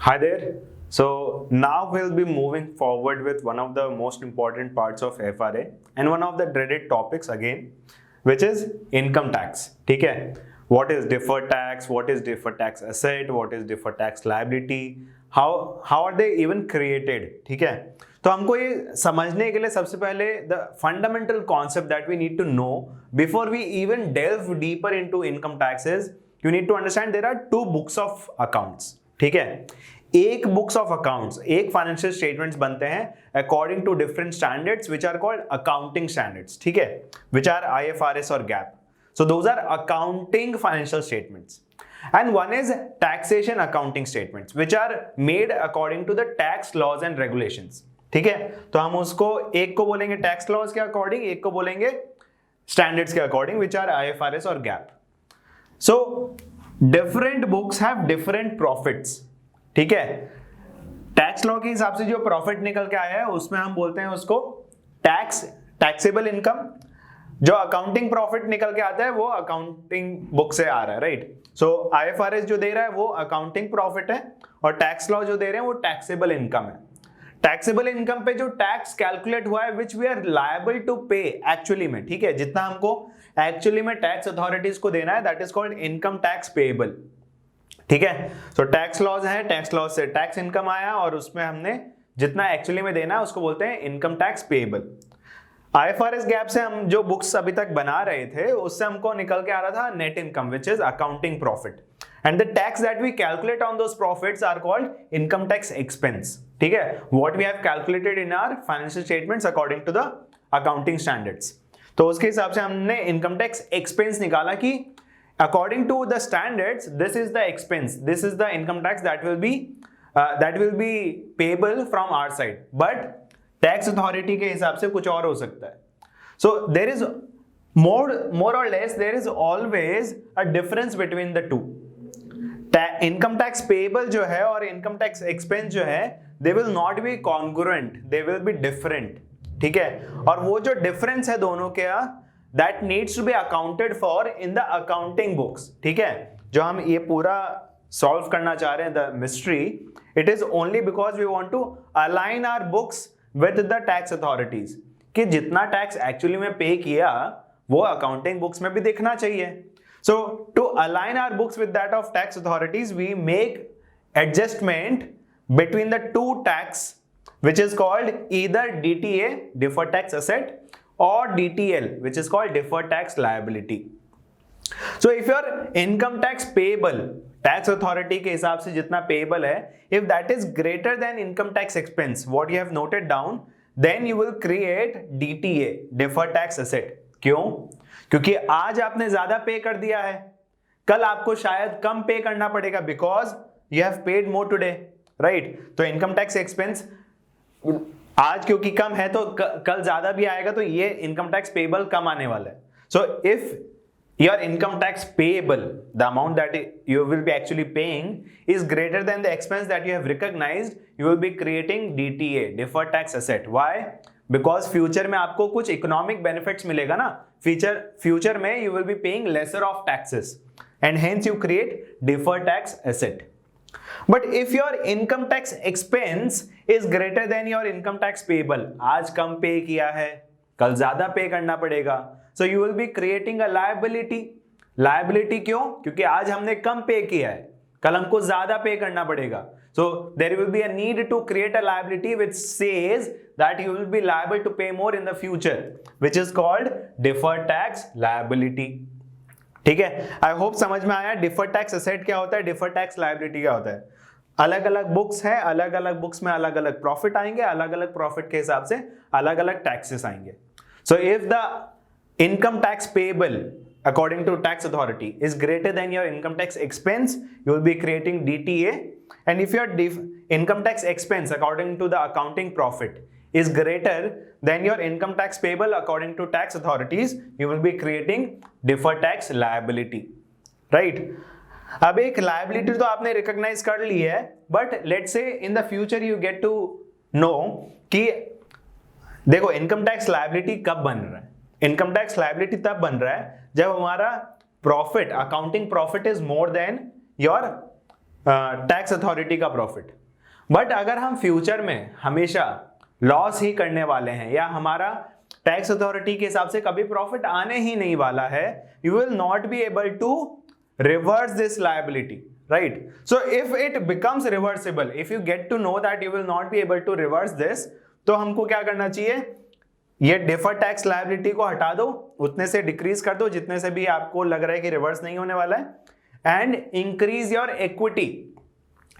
Hi there. So now we'll be moving forward with one of the most important parts of FRA and one of the dreaded topics again, which is income tax. ठीक है? What is deferred tax? What is deferred tax asset? What is deferred tax liability? How are they even created? ठीक है? तो हमको ये समझने के लिए सबसे पहले the fundamental concept that we need to know before we even delve deeper into income taxes, you need to understand there are two books of accounts. ठीक है, एक बुक्स ऑफ अकाउंट्स, एक फाइनेंशियल स्टेटमेंट्स बनते हैं according to different standards which are called accounting standards. ठीक है, which are IFRS और GAAP. So those are accounting financial statements and one is taxation accounting statements which are made according to the tax laws and regulations. ठीक है, तो हम उसको एक को बोलेंगे टैक्स लॉज के अकॉर्डिंग, एक को बोलेंगे स्टैंडर्ड्स के अकॉर्डिंग विच आर IFRS और GAAP. So different books have different profits. ठीक है, टैक्स लॉ के हिसाब से जो प्रॉफिट निकल के आया है उसमें हम बोलते हैं उसको टैक्सेबल इनकम. जो अकाउंटिंग प्रॉफिट निकल के आता है वो अकाउंटिंग बुक से आ रहा है, राइट. सो IFRS जो दे रहा है वो अकाउंटिंग प्रॉफिट है और टैक्स लॉ जो दे रहे हैं वो टैक्सेबल इनकम है. टैक्सेबल इनकम पे जो टैक्स कैलकुलेट हुआ है which we are liable to pay actually में, ठीक है, जितना हमको एक्चुअली में टैक्स अथॉरिटीज को देना है that is called income tax payable. ठीक है, सो टैक्स लॉज है, टैक्स लॉज से टैक्स इनकम आया और उसमें हमने जितना एक्चुअली में देना है उसको बोलते हैं income tax payable. IFRS gap से हम जो बुक्स अभी तक बना रहे थे उससे हमको निकल के आ रहा था net income which is accounting profit and the tax that we calculate on those profits are called income tax expense. ठीक है, what we have calculated in our financial statements according to the accounting standards. तो उसके हिसाब से हमने income tax expense निकाला कि according to the standards this is the expense, this is the income tax that will be payable from our side, but tax authority के हिसाब से कुछ और हो सकता है. So there is more or less there is always a difference between the two. Income tax payable जो है और income tax expense जो है they will not be congruent, they will be different. ठीक है, और वो जो difference है दोनों के that needs to be accounted for in the accounting books. ठीक है, जो हम ये पूरा सॉल्व करना चाह रहे हैं the mystery, it is only because we want to align our books with the tax authorities कि जितना टैक्स एक्चुअली में पे किया वो अकाउंटिंग बुक्स में भी दिखना चाहिए. So to align our books with that of tax authorities we make adjustment between the two tax which is called either DTA, deferred tax asset, or DTL which is called deferred tax liability. So if your income tax payable tax authority के हिसाब से जितना payable है if that is greater than income tax expense what you have noted down then you will create DTA, deferred tax asset. क्यों? क्योंकि आज आपने ज्यादा पे कर दिया है, कल आपको शायद कम पे करना पड़ेगा because you have paid more today, right? तो income tax expense आज क्योंकि कम है तो कल ज्यादा भी आएगा तो ये इनकम टैक्स पेएबल कम आने वाला है. So if your income tax payable the amount that you will be actually paying is greater than the expense that you have recognised you will be creating DTA, deferred tax asset. Why? Because future में आपको कुछ economic benefits मिलेगा ना, future में you will be paying lesser of taxes and hence you create deferred tax asset. But if your income tax expense is greater than your income tax payable, आज कम पे किया है कल ज्यादा पे करना पड़ेगा, so you will be creating a liability. liability क्यों? क्योंकि आज हमने कम पे किया है कल हमको ज्यादा पे करना पड़ेगा. So there will be a need to create a liability which says that you will be liable to pay more in the future, which is called deferred tax liability. ठीक है, आई होप समझ में आया deferred tax asset क्या होता है, deferred tax liability क्या होता है. अलग अलग बुक्स है, अलग अलग बुक्स में अलग अलग प्रॉफिट आएंगे, अलग अलग प्रॉफिट के हिसाब से अलग अलग टैक्सेस आएंगे. सो if the income tax payable according to tax authority is greater than your income tax expense you will be creating DTA, and if your income tax expense according to the accounting profit is greater than your income tax payable according to tax authorities you will be creating deferred tax liability, right? अब एक liability तो आपने recognize कर ली है, but let's say in the future you get to know कि देखो income tax liability कब बन रहा है. इनकम टैक्स लायबिलिटी तब बन रहा है जब हमारा profit, accounting profit is more than your tax authority का प्रॉफिट। बट अगर हम फ्यूचर में हमेशा लॉस ही करने वाले हैं या हमारा टैक्स अथॉरिटी के हिसाब से कभी प्रॉफिट आने ही नहीं वाला है, you will not be able to reverse this liability, right? So if it becomes reversible, if you get to know that you will not be able to reverse this, तो हमको क्या करना चाहिए? ये डिफर्ड टैक्स लायबिलिटी को हटा दो, उतने से डिक्रीज कर दो जितने से भी आपको लग रहा है कि रिवर्स नहीं होने वाला है, एंड इंक्रीज योर इक्विटी।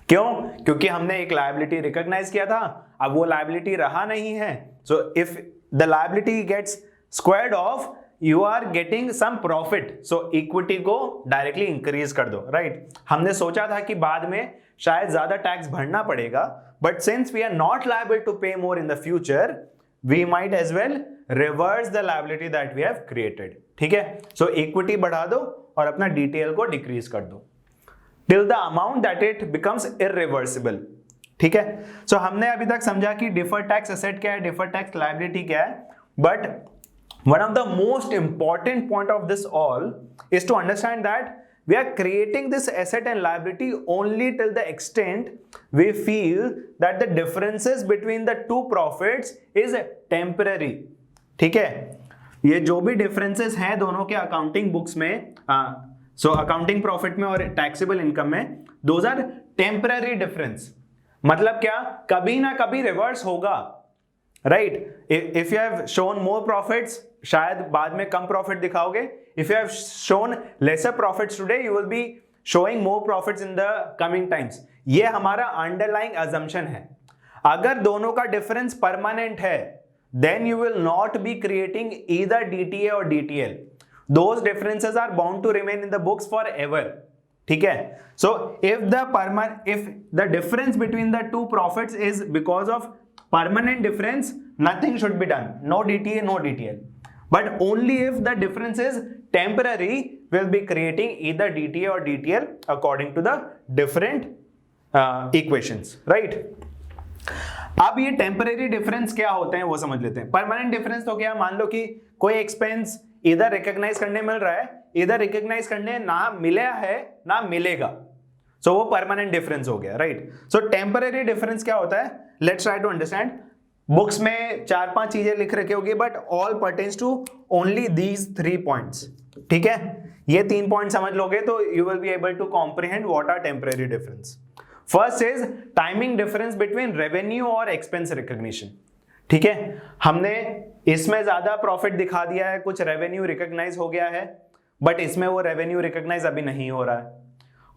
क्यों? क्योंकि हमने एक लायबिलिटी रिकॉग्नाइज किया था, अब वो लायबिलिटी रहा नहीं है। So if the liability gets squared off, you are getting some profit, so equity को डायरेक्टली इंक्रीज कर दो, राइट? हमने सोचा था कि बाद में शायद ज्यादा टैक्स भरना पड़ेगा, but since we are not liable to pay more in the future, we might as well reverse the liability that we have created. ठीक है? सो इक्विटी बढ़ा दो और अपना डिटेल को डिक्रीज कर दो till the amount that it becomes irreversible. ठीक है? सो हमने अभी तक समझा कि डिफर्ड टैक्स एसेट क्या है, डिफर्ड टैक्स लायबिलिटी क्या है, but one of the most important point of this all is to understand that we are creating this asset and liability only till the extent we feel that the differences between the two profits is temporary. ठीक है? ये जो भी differences हैं दोनों के accounting books में, so accounting profit में और टैक्सेबल इनकम में, दोज आर टेम्पररी डिफरेंस। मतलब क्या? कभी ना कभी रिवर्स होगा, right? If you have shown more profits, शायद बाद में कम प्रॉफिट दिखाओगे। If you have shown lesser profits today, you will be showing more profits in the coming times. ये हमारा अंडरलाइंग अजम्पशन है। अगर दोनों का डिफरेंस परमानेंट है, then you will not be creating either DTA और DTL. Those differences are bound to remain in the books forever. ठीक है? So if the difference between the two profits is because of permanent difference, nothing should be done, no DTA, no DTL. But only if the difference is temporary, we'll be creating either DTA or DTL according to the different equations, right? अब ये temporary difference क्या होते हैं वो समझ लेते हैं। Permanent difference तो क्या? मान लो कि कोई एक्सपेंस इधर रिकॉग्नाइज करने मिल रहा है, इधर रिकॉग्नाइज करने ना मिला है ना मिलेगा, सो वो परमानेंट डिफरेंस हो गया, राइट? सो टेम्परेरी डिफरेंस क्या होता है? Let's try to understand. Books में 4-5 चीजें लिख रखी होगी, but all pertains to only these 3 points. ठीक है? ये 3 पॉइंट समझ लोगे तो you will be able to comprehend what are temporary difference. First is timing difference between revenue और एक्सपेंस रिकॉग्निशन। ठीक है? हमने इसमें ज्यादा प्रॉफिट दिखा दिया है, कुछ रेवेन्यू रिकॉग्नाइज हो गया है, बट इसमें वो रेवेन्यू रिकॉग्नाइज अभी नहीं हो रहा है,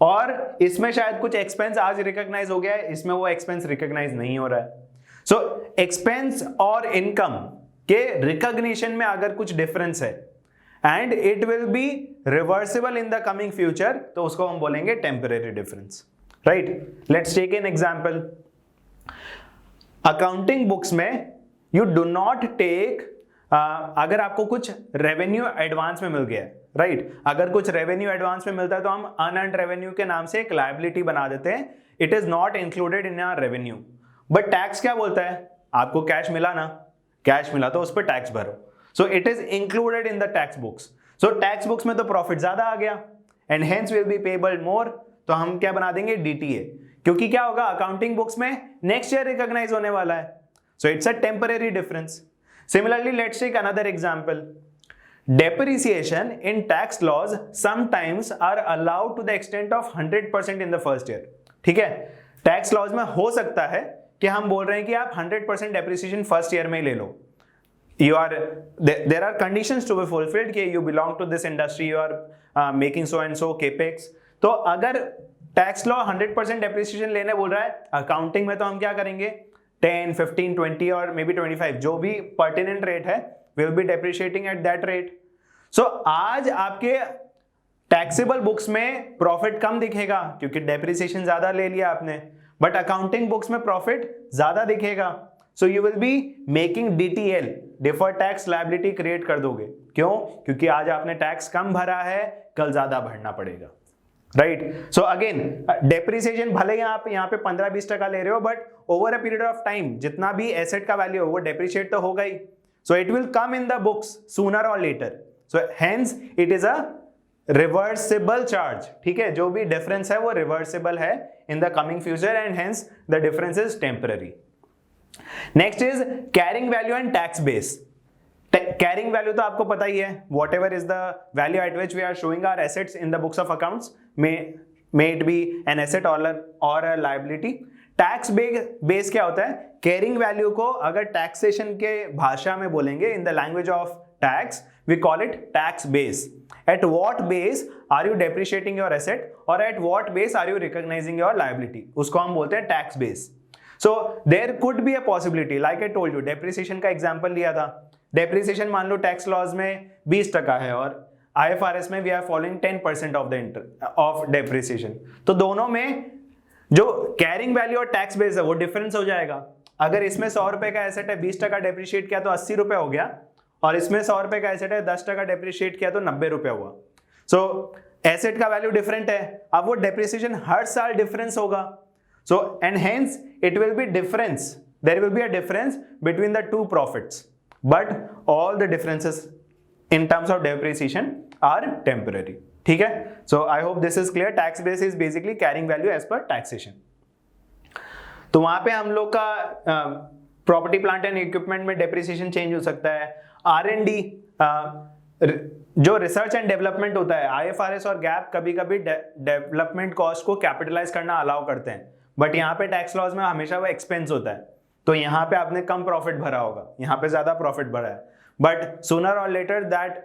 और इसमें शायद कुछ एक्सपेंस आज रिकॉग्नाइज हो गया है, इसमें वो एक्सपेंस रिकॉग्नाइज नहीं हो रहा है। सो एक्सपेंस और इनकम के रिकॉग्निशन में अगर कुछ डिफरेंस है and it will be reversible in the coming future, तो उसको हम बोलेंगे temporary difference, right? Let's take an example. Accounting books में यू डू नॉट टेक, अगर आपको कुछ रेवेन्यू एडवांस में मिल गया है, राइट? अगर कुछ रेवेन्यू एडवांस में मिलता है तो हम अनअर्न्ड रेवेन्यू के नाम से एक लायबिलिटी बना देते हैं, it is not included in our revenue. But tax क्या बोलता है? आपको कैश मिला ना, कैश मिला तो उस पर टैक्स भरो, so it is included in the tax books. So tax books में तो प्रॉफिट ज्यादा आ गया and hence will be payable more, तो हम क्या बना देंगे? डीटीए, क्योंकि क्या होगा? अकाउंटिंग बुक्स में नेक्स्ट ईयर रिकॉग्नाइज होने वाला है, so it's a temporary difference. Similarly, let's take another example. Depreciation in tax laws sometimes are allowed to the extent of 100% in the first year. ठीक है? Tax laws में हो सकता है कि हम बोल रहे हैं कि आप 100% डेप्रिसिएशन फर्स्ट ईयर में ही ले लो। There are conditions to be fulfilled कि you belong to this industry, you are making so and so capex. तो अगर टैक्स लॉ 100% डेप्रिसिएशन लेने बोल रहा है, अकाउंटिंग में तो हम क्या करेंगे? 10, 15, 20 और मे बी 25, जो भी पर्टिनेंट रेट है, will be depreciating at that rate. So आज आपके टैक्सेबल बुक्स में प्रॉफिट कम दिखेगा क्योंकि डेप्रिसिएशन ज्यादा ले लिया आपने, बट अकाउंटिंग बुक्स में प्रॉफिट ज्यादा दिखेगा। So you will be making DTL, deferred tax liability create कर दोगे। क्यों? क्योंकि आज आपने टैक्स कम भरा है, कल ज्यादा भरना पड़ेगा, राइट? सो अगेन डेप्रिसिएशन भले आप यहाँ पे 15-20% ले रहे हो, but over a period of time जितना भी एसेट का वैल्यू हो वो डेप्रिशिएट तो होगा ही, so it will come in the books sooner और later. So hence it is a reversible charge, ठीक है, जो भी डिफरेंस है वो रिवर्सिबल है in the coming future and hence the difference is temporary. Next is carrying value and tax base. Carrying value तो आपको पता ही है, whatever is the value at which we are showing our assets in the books of accounts, may it be an asset और अ liability. Tax base क्या होता है? Carrying value को अगर टैक्सेशन के भाषा में बोलेंगे, in the language of tax, we call it tax base. At what base are you depreciating your asset और at what base are you recognising your liability, उसको हम बोलते हैं tax base. So there could be a possibility, like I told you, depreciation का example लिया था। Depreciation मान लो tax laws में 20% है और IFRS में we are following 10% of depreciation. तो दोनों में जो कैरिंग वैल्यू और टैक्स बेस है वो डिफरेंस हो जाएगा। अगर इसमें 100 रुपए का एसेट है, 20% डेप्रिशिएट किया तो 80 रुपए हो गया, और इसमें 100 रुपए का एसेट है, 10% डेप्रिशिएट किया तो 90 रुपए हुआ। सो एसेट का वैल्यू डिफरेंट है, अब वो डेप्रिसिएशन हर साल डिफरेंस होगा। So and hence it will be difference, there will be a difference between the two profits, but all the differences in terms of depreciation are temporary, ठीक है? So I hope this is clear. Tax base is basically carrying value as per taxation. तो वहां पे हम लोग का property plant and equipment में depreciation change हो सकता है। R&D जो रिसर्च एंड डेवलपमेंट होता है, IFRS और गैप कभी कभी डेवलपमेंट कॉस्ट को कैपिटलाइज करना अलाउ करते हैं, बट यहाँ पे टैक्स लॉज में हमेशा वो एक्सपेंस होता है। तो यहाँ पे आपने कम प्रॉफिट भरा होगा, यहाँ पे ज्यादा प्रॉफिट भरा है, बट सूनर और later that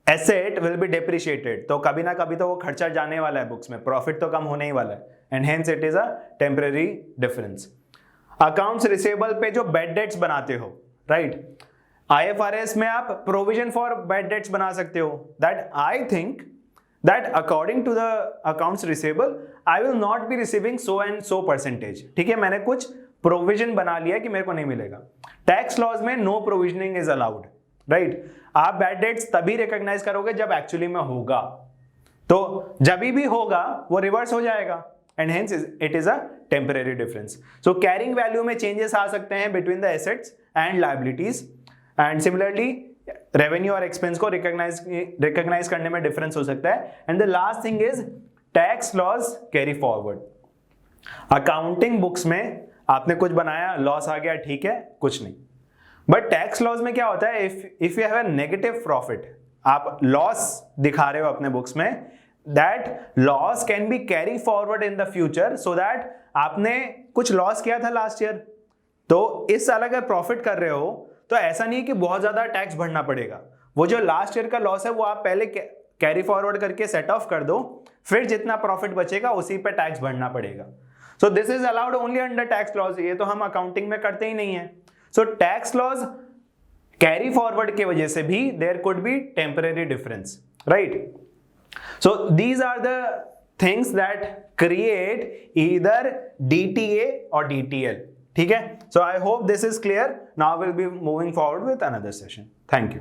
asset will be depreciated, तो कभी ना कभी तो वो खर्चा जाने वाला है बुक्स में, प्रॉफिट तो कम होने ही वाला है, and hence it is a temporary difference. Accounts receivable पे जो बैड डेट्स बनाते हो, राइट, IFRS में आप प्रोविजन फॉर बैड डेट्स बना सकते हो, that I think that according to the accounts receivable I will not be receiving so and so percentage, ठीक है, मैंने कुछ प्रोविजन बना लिया कि मेरे को नहीं मिलेगा। टैक्स लॉज में no provisioning is allowed, right. आप बैड डेट्स तभी रिकॉग्नाइज करोगे जब एक्चुअली में होगा, तो जब भी होगा वो रिवर्स हो जाएगा, and hence it is a temporary difference. So carrying value में चेंजेस आ सकते हैं between the assets and liabilities, and similarly revenue और एक्सपेंस को रिकॉग्नाइज करने में डिफरेंस हो सकता है। And the last thing is tax loss carry forward. Accounting books में आपने कुछ बनाया, लॉस आ गया, ठीक है, कुछ नहीं, बट टैक्स लॉस में क्या होता है, if you have a negative profit, आप लॉस दिखा रहे हो अपने बुक्स में, that loss can be carry forward in the future, so that आपने कुछ लॉस किया था लास्ट ईयर, तो इस साल अगर प्रॉफिट कर रहे हो तो ऐसा नहीं है कि बहुत ज्यादा टैक्स भरना पड़ेगा, वो जो लास्ट ईयर का लॉस है वो आप पहले कैरी फॉरवर्ड करके सेट ऑफ कर दो, फिर जितना प्रॉफिट बचेगा उसी पे टैक्स भरना पड़ेगा। So this is allowed only under tax laws, ये तो हम अकाउंटिंग में करते ही नहीं है। So tax laws carry forward की वजह से भी there could be temporary difference, right. So these are the things that create either DTA और DTL, ठीक है। So I hope this is clear. Now will be moving forward with another session. Thank you.